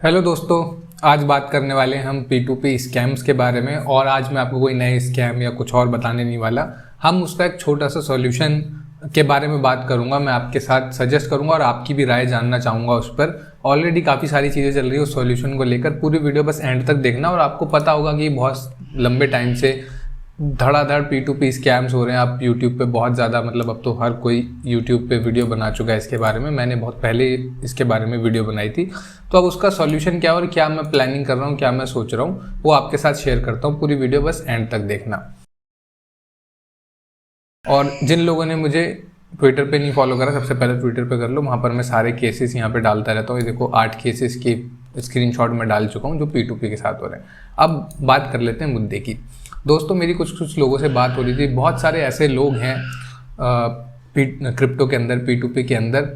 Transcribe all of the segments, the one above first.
Hello दोस्तों, आज बात करने वाले हैं हम P2P स्कैम्स के बारे में। और आज मैं आपको कोई नए स्कैम या कुछ और बताने नहीं वाला। हम उसका एक छोटा सा सॉल्यूशन के बारे में बात करूंगा, मैं आपके साथ सजेस्ट करूंगा और आपकी भी राय जानना चाहूँगा उस पर। ऑलरेडी काफ़ी सारी चीज़ें चल रही है उस सॉल्यूशन को लेकर। पूरी वीडियो बस एंड तक देखना और आपको पता होगा कि बहुत लंबे टाइम से धड़ाधड़ P2P स्कैम्स हो रहे हैं। आप यूट्यूब पे बहुत ज़्यादा, मतलब अब तो हर कोई यूट्यूब पे वीडियो बना चुका है इसके बारे में। मैंने बहुत पहले इसके बारे में वीडियो बनाई थी। तो अब उसका सॉल्यूशन क्या और क्या मैं प्लानिंग कर रहा हूँ, क्या मैं सोच रहा हूँ, वो आपके साथ शेयर करता हूँ। पूरी वीडियो बस एंड तक देखना। और जिन लोगों ने मुझे ट्विटर पे नहीं फॉलो करा, सबसे पहले ट्विटर पे कर लो। वहाँ पर मैं सारे केसेस यहाँ पे डालता रहता हूँ। ये देखो 8 केसेस की स्क्रीनशॉट मैं डाल चुका हूँ जो P2P के साथ हो रहे हैं। अब बात कर लेते हैं मुद्दे की। दोस्तों, मेरी कुछ लोगों से बात हो रही थी। बहुत सारे ऐसे लोग हैं क्रिप्टो के अंदर, P2P के अंदर,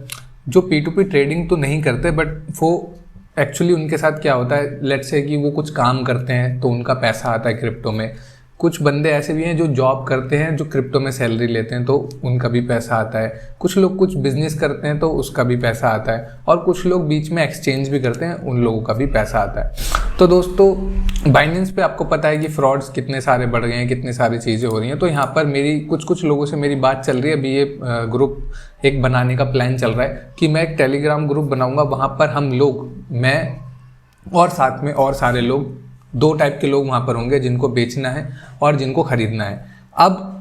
जो P2P ट्रेडिंग तो नहीं करते, बट वो एक्चुअली उनके साथ क्या होता है, लेट्स से कि वो कुछ काम करते हैं तो उनका पैसा आता है क्रिप्टो में। कुछ बंदे ऐसे भी हैं जो जॉब करते हैं, जो क्रिप्टो में सैलरी लेते हैं, तो उनका भी पैसा आता है। कुछ लोग कुछ बिजनेस करते हैं तो उसका भी पैसा आता है। और कुछ लोग बीच में एक्सचेंज भी करते हैं, उन लोगों का भी पैसा आता है। तो दोस्तों, बाइनेंस पे आपको पता है कि फ्रॉड्स कितने सारे बढ़ गए हैं, कितनी सारी चीज़ें हो रही हैं। तो यहाँ पर मेरी कुछ लोगों से मेरी बात चल रही है। अभी ये ग्रुप एक बनाने का प्लान चल रहा है कि मैं एक टेलीग्राम ग्रुप बनाऊँगा। वहाँ पर हम लोग, मैं और साथ में और सारे लोग, 2 टाइप के लोग वहाँ पर होंगे, जिनको बेचना है और जिनको खरीदना है। अब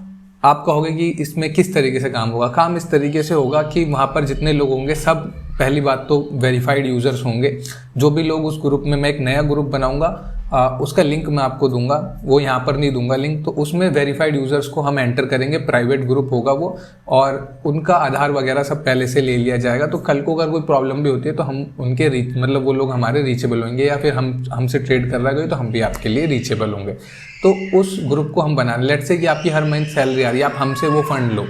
आप कहोगे कि इसमें किस तरीके से काम होगा। काम इस तरीके से होगा कि वहाँ पर जितने लोग होंगे सब, पहली बात तो वेरीफाइड यूज़र्स होंगे। जो भी लोग उस ग्रुप में, मैं एक नया ग्रुप बनाऊंगा, उसका लिंक मैं आपको दूंगा, वो यहाँ पर नहीं दूंगा लिंक। तो उसमें वेरीफाइड यूज़र्स को हम एंटर करेंगे, प्राइवेट ग्रुप होगा वो, और उनका आधार वगैरह सब पहले से ले लिया जाएगा। तो कल को अगर कोई प्रॉब्लम भी होती है तो हम उनके मतलब वो लोग हमारे रीचेबल होंगे, या फिर हमसे ट्रेड कर रहा है तो हम भी आपके लिए रीचेबल होंगे। तो उस ग्रुप को हम बना, लेट्स से कि आपकी हर महीने सैलरी आ रही है, आप हमसे वो फंड लो।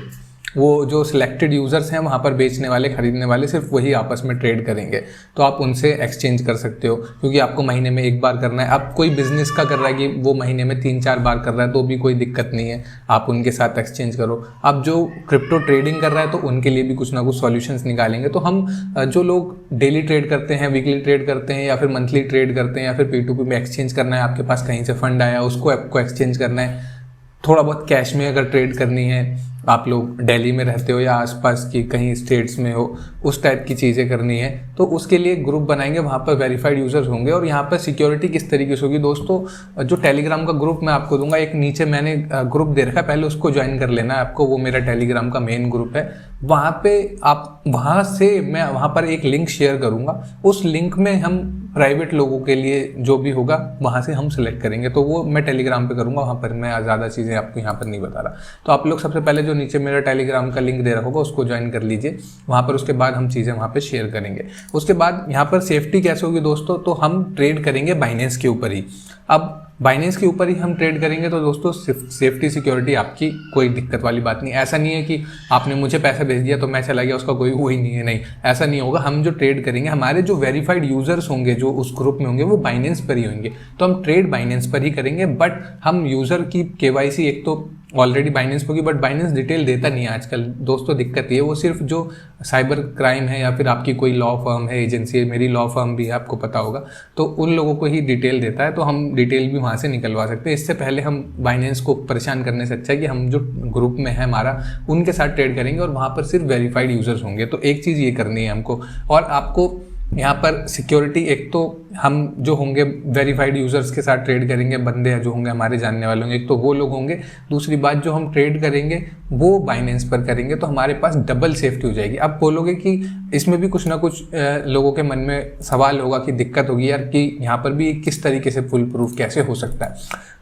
वो जो सिलेक्टेड यूज़र्स हैं वहाँ पर, बेचने वाले खरीदने वाले, सिर्फ वही आपस में ट्रेड करेंगे। तो आप उनसे एक्सचेंज कर सकते हो, क्योंकि आपको महीने में 1 बार करना है। अब कोई बिजनेस का कर रहा है कि वो महीने में 3-4 बार कर रहा है, तो भी कोई दिक्कत नहीं है, आप उनके साथ एक्सचेंज करो। अब जो क्रिप्टो ट्रेडिंग कर रहा है तो उनके लिए भी कुछ ना कुछ सॉल्यूशंस निकालेंगे। तो हम जो लोग डेली ट्रेड करते हैं, वीकली ट्रेड करते हैं, या फिर मंथली ट्रेड करते हैं, या फिर P2P में एक्सचेंज करना है, आपके पास कहीं से फंड आया उसको आपको एक्सचेंज करना है, थोड़ा बहुत कैश में अगर ट्रेड करनी है, आप लोग दिल्ली में रहते हो या आसपास की कहीं स्टेट्स में हो, उस टाइप की चीज़ें करनी है, तो उसके लिए ग्रुप बनाएंगे। वहाँ पर वेरीफाइड यूज़र्स होंगे। और यहाँ पर सिक्योरिटी किस तरीके से होगी दोस्तों, जो टेलीग्राम का ग्रुप मैं आपको दूंगा, एक नीचे मैंने ग्रुप दे रखा है, पहले उसको ज्वाइन कर लेना है आपको। वो मेरा टेलीग्राम का मेन ग्रुप है। वहाँ पे आप, वहाँ से मैं वहाँ पर एक लिंक शेयर करूँगा। उस लिंक में हम प्राइवेट लोगों के लिए जो भी होगा वहाँ से हम सेलेक्ट करेंगे। तो वो मैं टेलीग्राम पे करूँगा, वहाँ पर मैं ज़्यादा चीज़ें आपको यहाँ पर नहीं बता रहा। तो आप लोग सबसे पहले जो नीचे मेरा टेलीग्राम का लिंक दे रखा होगा उसको ज्वाइन कर लीजिए वहाँ पर। उसके बाद हम चीज़ें वहाँ पे शेयर करेंगे। उसके बाद यहाँ पर सेफ्टी कैसे होगी दोस्तों, तो हम ट्रेड करेंगे बाइनेंस के ऊपर ही। अब बाइनेंस के ऊपर ही हम ट्रेड करेंगे तो दोस्तों सेफ्टी सिक्योरिटी आपकी कोई दिक्कत वाली बात नहीं। ऐसा नहीं है कि आपने मुझे पैसा भेज दिया तो मैं चला गया, उसका कोई वो ही नहीं है, नहीं, ऐसा नहीं होगा। हम जो ट्रेड करेंगे, हमारे जो वेरीफाइड यूज़र्स होंगे जो उस ग्रुप में होंगे, वो बाइनेंस पर ही होंगे। तो हम ट्रेड बाइनेंस पर ही करेंगे। बट हम यूज़र की KYC एक तो ऑलरेडी बाइनेंस होगी, बट बाइनेंस डिटेल देता नहीं है आजकल दोस्तों। दिक्कत ये, वो सिर्फ जो साइबर क्राइम है या फिर आपकी कोई लॉ फर्म है, एजेंसी है, मेरी लॉ फर्म भी है, आपको पता होगा, तो उन लोगों को ही डिटेल देता है। तो हम डिटेल भी वहाँ से निकलवा सकते हैं। इससे पहले हम बाइनेंस को परेशान करने से अच्छा है कि हम जो ग्रुप में है हमारा, उनके साथ ट्रेड करेंगे और वहाँ पर सिर्फ वेरीफाइड यूज़र्स होंगे। तो एक चीज़ ये करनी है हमको। और आपको यहाँ पर सिक्योरिटी, एक तो हम जो होंगे वेरीफाइड यूज़र्स के साथ ट्रेड करेंगे, बंदे जो होंगे हमारे जानने वाले होंगे, एक तो वो लोग होंगे। दूसरी बात, जो हम ट्रेड करेंगे वो बाइनेंस पर करेंगे, तो हमारे पास डबल सेफ्टी हो जाएगी। आप बोलोगे कि इसमें भी कुछ ना कुछ लोगों के मन में सवाल होगा कि दिक्कत होगी यार, कि यहाँ पर भी किस तरीके से फुल प्रूफ कैसे हो सकता है।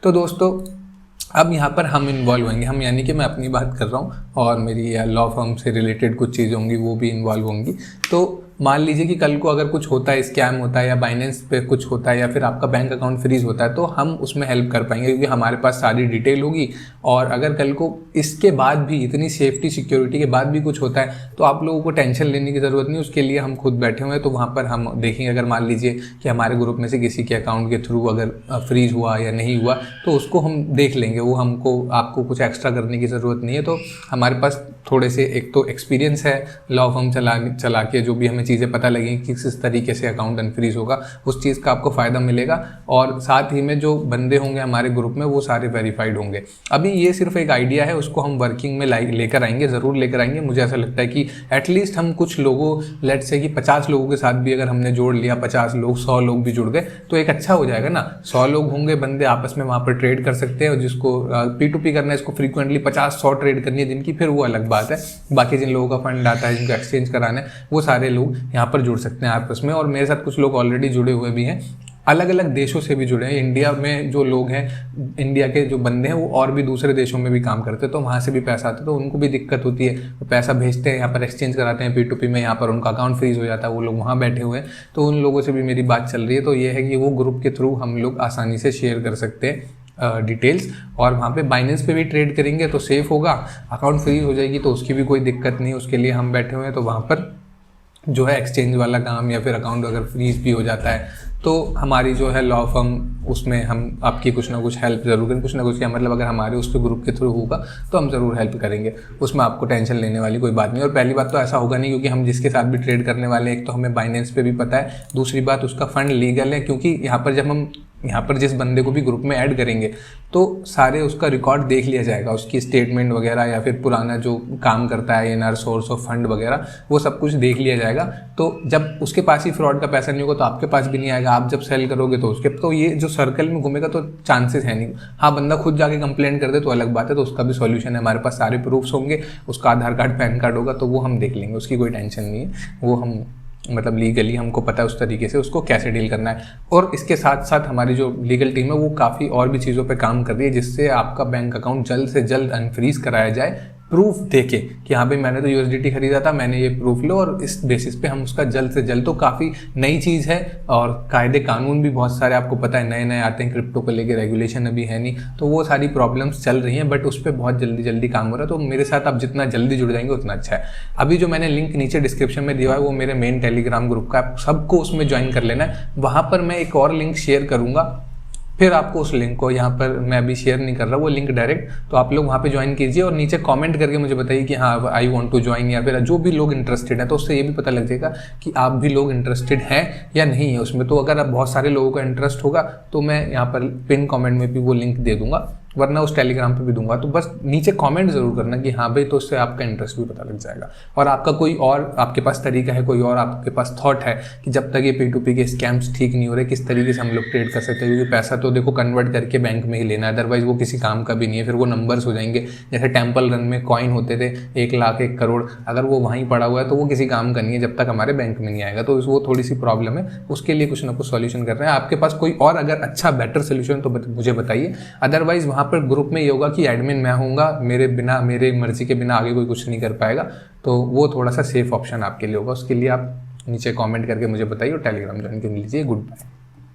तो दोस्तों, अब यहाँ पर हम इन्वॉल्व होंगे, हम यानी कि मैं अपनी बात कर रहा हूँ और मेरी लॉ फर्म से रिलेटेड कुछ चीज़ें होंगी वो भी इन्वॉल्व होंगी। तो मान लीजिए कि कल को अगर कुछ होता है, स्कैम होता है या बाइनेंस पे कुछ होता है या फिर आपका बैंक अकाउंट फ्रीज होता है, तो हम उसमें हेल्प कर पाएंगे, क्योंकि हमारे पास सारी डिटेल होगी। और अगर कल को इसके बाद भी, इतनी सेफ्टी सिक्योरिटी के बाद भी कुछ होता है, तो आप लोगों को टेंशन लेने की ज़रूरत नहीं, उसके लिए हम खुद बैठे हुए हैं। तो वहाँ पर हम देखेंगे, अगर मान लीजिए कि हमारे ग्रुप में से किसी के अकाउंट के थ्रू अगर फ्रीज हुआ या नहीं हुआ, तो उसको हम देख लेंगे। वो हमको, आपको कुछ एक्स्ट्रा करने की ज़रूरत नहीं है। तो हमारे पास थोड़े से, एक तो एक्सपीरियंस है लॉ फर्म चला के, जो भी हमें चीज़ें पता लगेंगी कि किस तरीके से अकाउंट अनफ्रीज होगा, उस चीज़ का आपको फ़ायदा मिलेगा। और साथ ही में जो बंदे होंगे हमारे ग्रुप में वो सारे वेरीफाइड होंगे। अभी ये सिर्फ एक आइडिया है, उसको हम वर्किंग में लेकर आएंगे, ज़रूर लेकर आएंगे। मुझे ऐसा लगता है कि एटलीस्ट हम कुछ लोगों, लेट्स से कि 50 लोगों के साथ भी अगर हमने जोड़ लिया, 50 लोग, 100 लोग भी जुड़ गए तो एक अच्छा हो जाएगा ना। 100 लोग होंगे बंदे, आपस में वहाँ पर ट्रेड कर सकते हैं। और जिसको P2P करना है, इसको फ्रीक्वेंटली 50-100 ट्रेड करनी है जिनकी, फिर वो अलग बात है। बाकी जिन लोगों का फंड आता है, जिनको एक्सचेंज कराना है, वो सारे लोग यहाँ पर जुड़ सकते हैं आपस में। और मेरे साथ कुछ लोग ऑलरेडी जुड़े हुए भी हैं, अलग अलग देशों से भी जुड़े हैं। इंडिया में जो लोग हैं, इंडिया के जो बंदे हैं, वो और भी दूसरे देशों में भी काम करते हैं, तो वहाँ से भी पैसा आता है, तो उनको भी दिक्कत होती है। तो पैसा भेजते हैं, यहाँ पर एक्सचेंज कराते हैं P2P में, यहाँ पर उनका अकाउंट फ्रीज हो जाता है, वो लोग वहाँ बैठे हुए हैं। तो उन लोगों से भी मेरी बात चल रही है। तो ये है कि वो ग्रुप के थ्रू हम लोग आसानी से शेयर कर सकते हैं डिटेल्स, और वहाँ पे बाइनेंस पे भी ट्रेड करेंगे तो सेफ होगा। अकाउंट फ्रीज हो जाएगी तो उसकी भी कोई दिक्कत नहीं, उसके लिए हम बैठे हुए हैं। तो वहाँ पर जो है एक्सचेंज वाला काम, या फिर अकाउंट अगर फ्रीज भी हो जाता है तो हमारी जो है लॉ फर्म, उसमें हम आपकी कुछ ना कुछ हेल्प ज़रूर करें। कुछ ना कुछ क्या मतलब, अगर हमारे उस ग्रुप के थ्रू होगा तो हम ज़रूर हेल्प करेंगे, उसमें आपको टेंशन लेने वाली कोई बात नहीं। और पहली बात तो ऐसा होगा नहीं, क्योंकि हम जिसके साथ भी ट्रेड करने वाले हैं, एक तो हमें बाइनेंस पे भी पता है, दूसरी बात उसका फंड लीगल है। क्योंकि यहाँ पर जब हम यहाँ पर जिस बंदे को भी ग्रुप में ऐड करेंगे तो सारे उसका रिकॉर्ड देख लिया जाएगा, उसकी स्टेटमेंट वगैरह, या फिर पुराना जो काम करता है ANR, सोर्स ऑफ फंड वगैरह, वो सब कुछ देख लिया जाएगा। तो जब उसके पास ही फ्रॉड का पैसा नहीं होगा तो आपके पास भी नहीं आएगा। आप जब सेल करोगे तो उसके, तो ये जो सर्कल में घूमेगा तो चांसेस है नहीं। हाँ, बंदा खुद जाके कंप्लेंट कर दे तो अलग बात है, तो उसका भी सॉल्यूशन है, हमारे पास सारे प्रूफ्स होंगे, उसका आधार कार्ड, पैन कार्ड होगा, तो वो हम देख लेंगे, उसकी कोई टेंशन नहीं है। वो हम मतलब लीगली हमको पता है उस तरीके से उसको कैसे डील करना है। और इसके साथ साथ हमारी जो लीगल टीम है वो काफ़ी और भी चीज़ों पे काम कर रही है, जिससे आपका बैंक अकाउंट जल्द से जल्द अनफ्रीज कराया जाए, प्रूफ देके कि हाँ भाई मैंने तो USDT खरीदा था, मैंने ये प्रूफ लो, और इस बेसिस पे हम उसका जल्द से जल्द। तो काफ़ी नई चीज़ है, और कायदे कानून भी बहुत सारे आपको पता है नए नए आते हैं, क्रिप्टो को लेके रेगुलेशन अभी है नहीं, तो वो सारी प्रॉब्लम्स चल रही हैं, बट उस पर बहुत जल्दी जल्दी काम हो रहा है। तो मेरे साथ आप जितना जल्दी जुड़ जाएंगे उतना अच्छा है। अभी जो मैंने लिंक नीचे डिस्क्रिप्शन में दिया है वो मेरे मेन टेलीग्राम ग्रुप का, आप सबको उसमें ज्वाइन कर लेना है। वहाँ पर मैं एक और लिंक शेयर करूँगा, फिर आपको उस लिंक को, यहाँ पर मैं अभी शेयर नहीं कर रहा वो लिंक डायरेक्ट, तो आप लोग वहाँ पे ज्वाइन कीजिए और नीचे कमेंट करके मुझे बताइए कि हाँ आई वांट टू ज्वाइन, या फिर जो भी लोग इंटरेस्टेड हैं, तो उससे ये भी पता लग जाएगा कि आप भी लोग इंटरेस्टेड हैं या नहीं है उसमें। तो अगर आप बहुत सारे लोगों का इंटरेस्ट होगा तो मैं यहाँ पर पिन कमेंट में भी वो लिंक दे दूंगा, वरना उस टेलीग्राम पे भी दूंगा। तो बस नीचे कमेंट जरूर करना कि हाँ भाई, तो उससे आपका इंटरेस्ट भी पता लग जाएगा। और आपका कोई और आपके पास तरीका है, कोई और आपके पास थॉट है कि जब तक ये P2P के स्कैम्स ठीक नहीं हो रहे, किस तरीके से हम लोग ट्रेड कर सकते हैं। क्योंकि पैसा तो देखो कन्वर्ट करके बैंक में ही लेना है, अदरवाइज वो किसी काम का भी नहीं है, फिर वो नंबर्स हो जाएंगे। जैसे टेम्पल रन में कॉइन होते थे 1 लाख 1 करोड़, अगर वो वहीं पड़ा हुआ है तो वो किसी काम का नहीं है जब तक हमारे बैंक में नहीं आएगा। तो वो थोड़ी सी प्रॉब्लम है, उसके लिए कुछ ना कुछ सॉल्यूशन कर रहे हैं। आपके पास कोई और अगर अच्छा बेटर सोल्यूशन तो मुझे बताइए। अदरवाइज वहाँ पर ग्रुप में ये होगा कि एडमिन मैं होऊंगा, मेरे मर्जी के बिना आगे कोई कुछ नहीं कर पाएगा, तो वो थोड़ा सा सेफ ऑप्शन आपके लिए होगा। उसके लिए आप नीचे कमेंट करके मुझे बताइए और टेलीग्राम ज्वाइन कर लीजिए। Good bye.